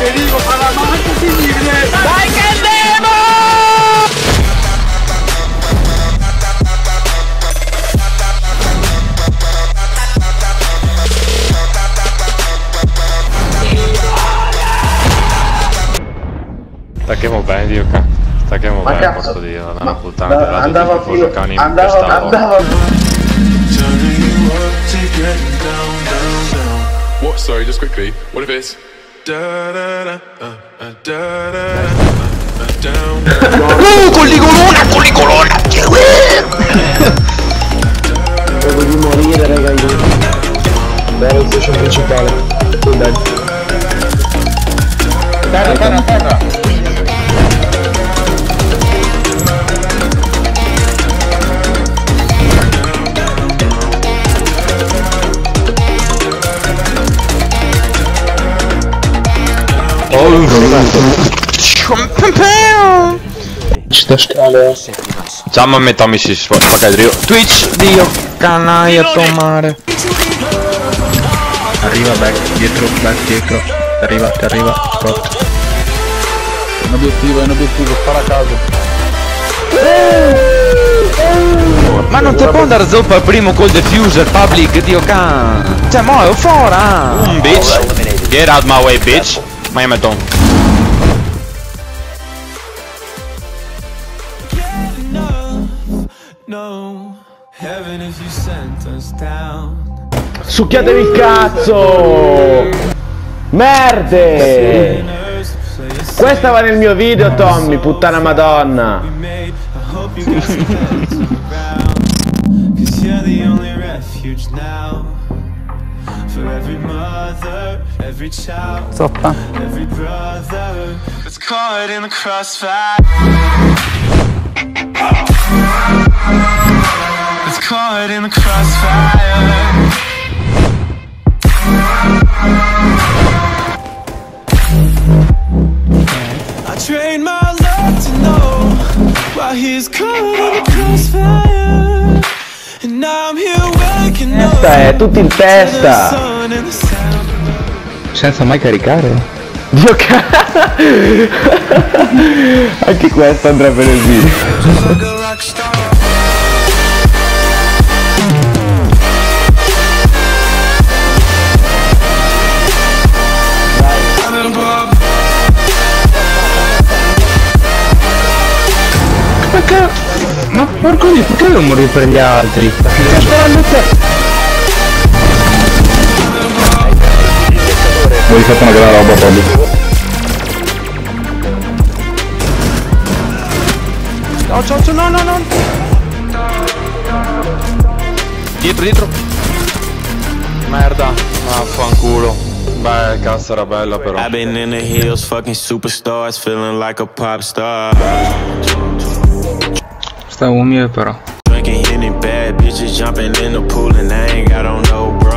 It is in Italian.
Federico fa la manca possibile. Dai che andiamo! Stacchiamo bene, Dio ca. Stacchiamo bene, posso dire, una puttana. Andava fino. Andava. What? Sorry, just quickly. What if it's collicolona! Devo di morire, raga. Bello il station principale. Dai. Terra. Sta scala. Ciao a me Tommy si spacca il rio. Twitch, Dio, canaia, tomare. Arriva back dietro. Ti arriva. Pronto. È un obiettivo, spara a caso. Ma non ti può andare zoppa al primo col diffuser public, Dio can. Cioè, mo' è fuori. Bitch. Get out my way, bitch. Ma io metto. Succhiatevi il cazzo! Merde! Questa va nel mio video, Tommy, puttana madonna! Zoppa. Caught in the crossfire. I trained my love to know while he's caught in the crossfire. And now I'm here waking up. È tutto in testa. Senza mai caricare. Dio anche questo andrebbe nel video. Ma porco di, perché devo morire per gli altri? Vuoi fatto una gran roba, Polly? Ciao, no. Dietro. Merda, affanculo. Beh, cazzo era bella però. I've been in the hills, fucking superstars, feeling like a pop star. Sta umile però. Drinking any bad bitches, jumping in the pool and I ain't got on no bro.